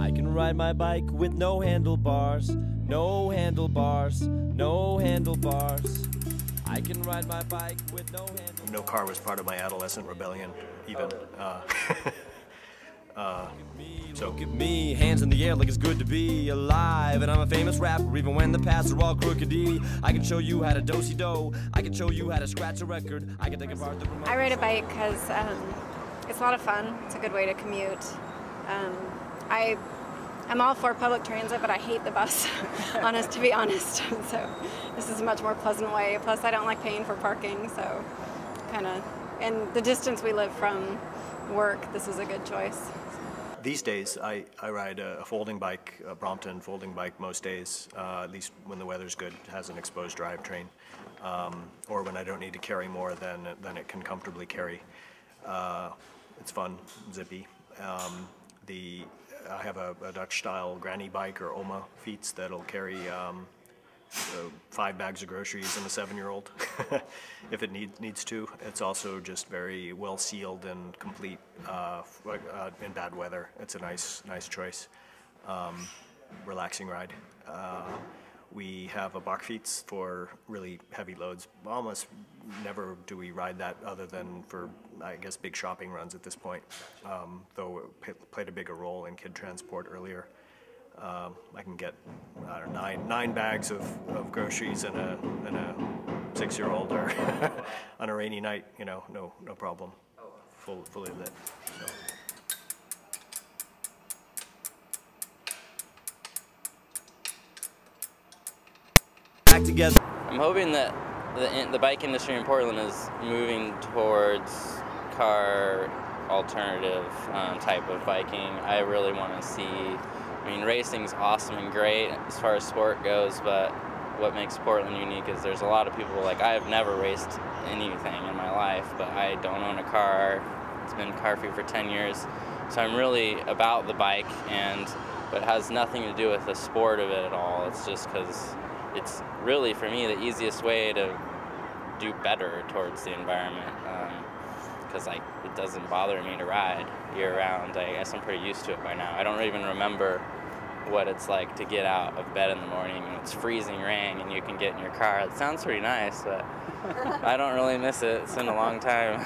I can ride my bike with no handlebars, no handlebars, no handlebars. I can ride my bike with no handlebars. No car was part of my adolescent rebellion, even. So look at me, hands in the air like it's good to be alive. And I'm a famous rapper, even when the paths are all crookedy. I can show you how to do-si-do. I can show you how to scratch a record. I can take apart the remote. I ride a bike because it's a lot of fun. It's a good way to commute. I'm all for public transit, but I hate the bus, to be honest. So this is a much more pleasant way. Plus, I don't like paying for parking, so and the distance we live from work, this is a good choice. These days, I ride a folding bike, a Brompton folding bike most days, at least when the weather's good. It has an exposed drivetrain, or when I don't need to carry more than it can comfortably carry. It's fun, zippy. I have a Dutch-style granny bike, or Oma Fiets, that'll carry 5 bags of groceries and a 7-year-old if it needs to. It's also just very well sealed and complete in bad weather. It's a nice choice. Relaxing ride. We have a Bakfiets for really heavy loads. Almost never do we ride that other than for, I guess, big shopping runs at this point, though it played a bigger role in kid transport earlier. I can get, I don't know, nine bags of groceries and a 6-year-old or on a rainy night, you know, no problem. Fully lit. So. Back together. I'm hoping that the bike industry in Portland is moving towards car alternative type of biking. I really want to see. I mean, racing's awesome and great as far as sport goes, but what makes Portland unique is there's a lot of people, like, I've never raced anything in my life, but I don't own a car. It's been car-free for 10 years, so I'm really about the bike, but it has nothing to do with the sport of it at all. It's just because it's really, for me, the easiest way to do better towards the environment, because it doesn't bother me to ride year-round. I guess I'm pretty used to it by now. I don't even remember what it's like to get out of bed in the morning and it's freezing rain and you can get in your car. It sounds pretty nice, but I don't really miss it. It's been a long time.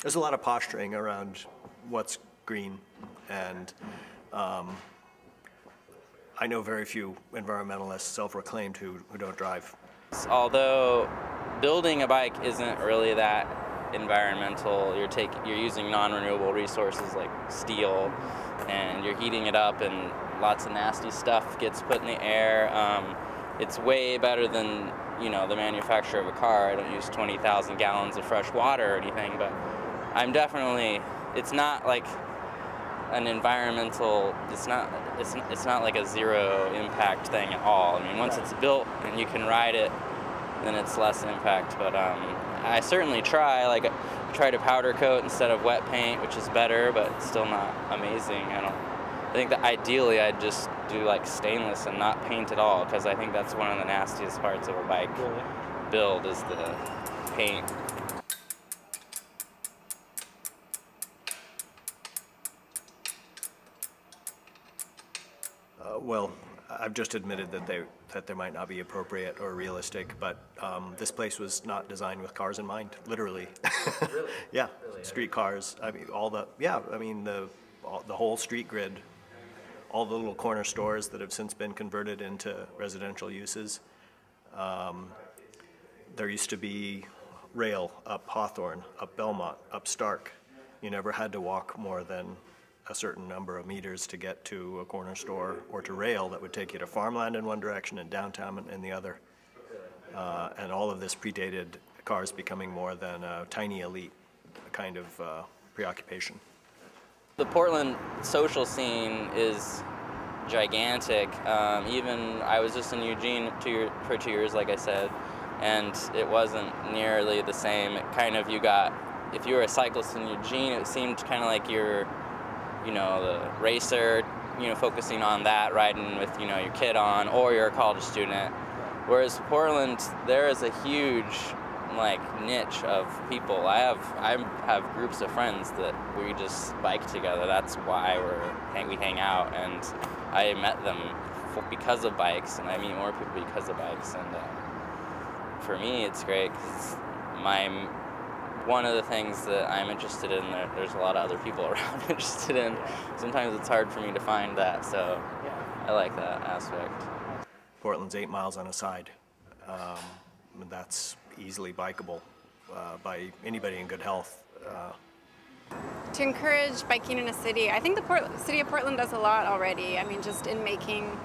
There's a lot of posturing around what's green, and I know very few environmentalists, self-proclaimed, who don't drive. Although building a bike isn't really that environmental, you're using non-renewable resources like steel, and you're heating it up, and lots of nasty stuff gets put in the air. It's way better than, you know, the manufacture of a car. I don't use 20,000 gallons of fresh water or anything, but I'm definitely, it's not like an environmental, it's not like a zero impact thing at all. I mean, once it's built and you can ride it, then it's less impact, but I certainly try to powder coat instead of wet paint, which is better, but it's still not amazing. I think that ideally I'd just do like stainless and not paint at all, because I think that's one of the nastiest parts of a bike build is the paint. Well, I've just admitted that they might not be appropriate or realistic, but this place was not designed with cars in mind, literally. Really? Yeah, really? Street cars. I mean, the whole street grid, all the little corner stores that have since been converted into residential uses. There used to be rail up Hawthorne, up Belmont, up Stark. You never had to walk more than a certain number of meters to get to a corner store or to rail that would take you to farmland in one direction and downtown in the other. And all of this predated cars becoming more than a tiny elite kind of preoccupation. The Portland social scene is gigantic. Even I was just in Eugene for 2 years, like I said, and it wasn't nearly the same. It kind of, if you were a cyclist in Eugene, it seemed kind of like you're, you know, the racer, you know, focusing on that, riding with, you know, your kid on, or you're a college student. Whereas Portland, there is a huge like niche of people. I have groups of friends that we just bike together. That's why we hang out, and I met them because of bikes, and I meet more people because of bikes. And for me, it's great because one of the things that I'm interested in, there's a lot of other people around interested in. Sometimes it's hard for me to find that, so I like that aspect. Portland's 8 miles on a side. That's easily bikeable by anybody in good health. To encourage biking in a city, I think the city of Portland does a lot already. I mean, just in making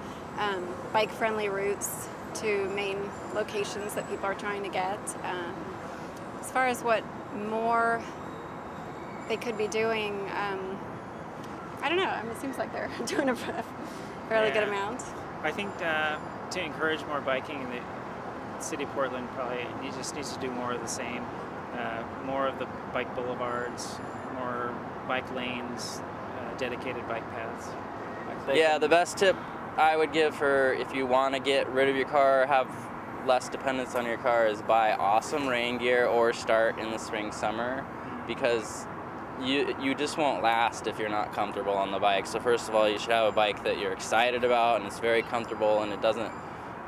bike-friendly routes to main locations that people are trying to get. As far as what more they could be doing, I don't know. I mean, it seems like they're doing a fairly good amount. I think to encourage more biking, the city of Portland probably just needs to do more of the same. More of the bike boulevards, more bike lanes, dedicated bike paths. Yeah, the best tip I would give for if you want to get rid of your car, have less dependence on your car, is buy awesome rain gear or start in the spring, summer, because you just won't last if you're not comfortable on the bike. So first of all, you should have a bike that you're excited about and it's very comfortable and it doesn't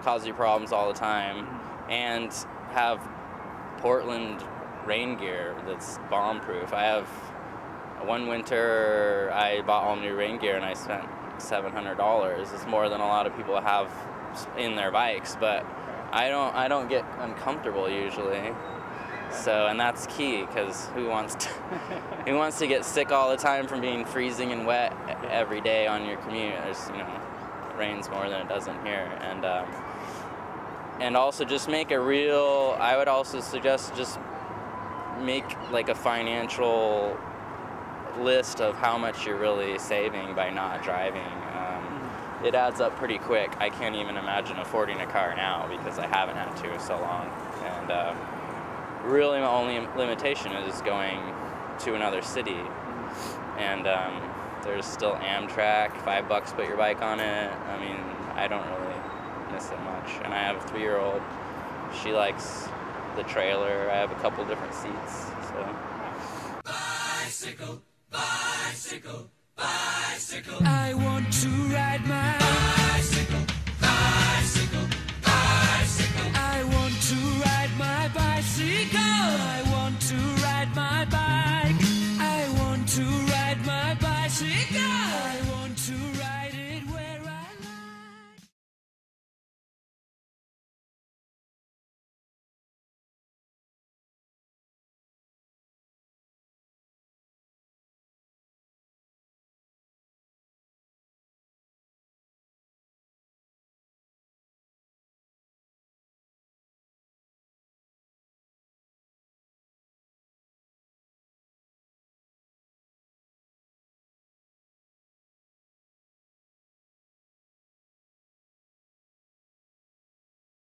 cause you problems all the time, and have Portland rain gear that's bomb-proof. I have one winter I bought all new rain gear and I spent $700. It's more than a lot of people have in their bikes, but I don't get uncomfortable usually. So, and that's key, because who wants to get sick all the time from being freezing and wet every day on your commute? There's, it rains more than it doesn't here, and also just make I would also suggest just make like a financial list of how much you're really saving by not driving. It adds up pretty quick. I can't even imagine affording a car now because I haven't had to so long. And really my only limitation is going to another city. And there's still Amtrak, $5, put your bike on it. I mean, I don't really miss it much. And I have a 3-year-old. She likes the trailer. I have a couple different seats, so. Bicycle, bicycle, bicycle. I want to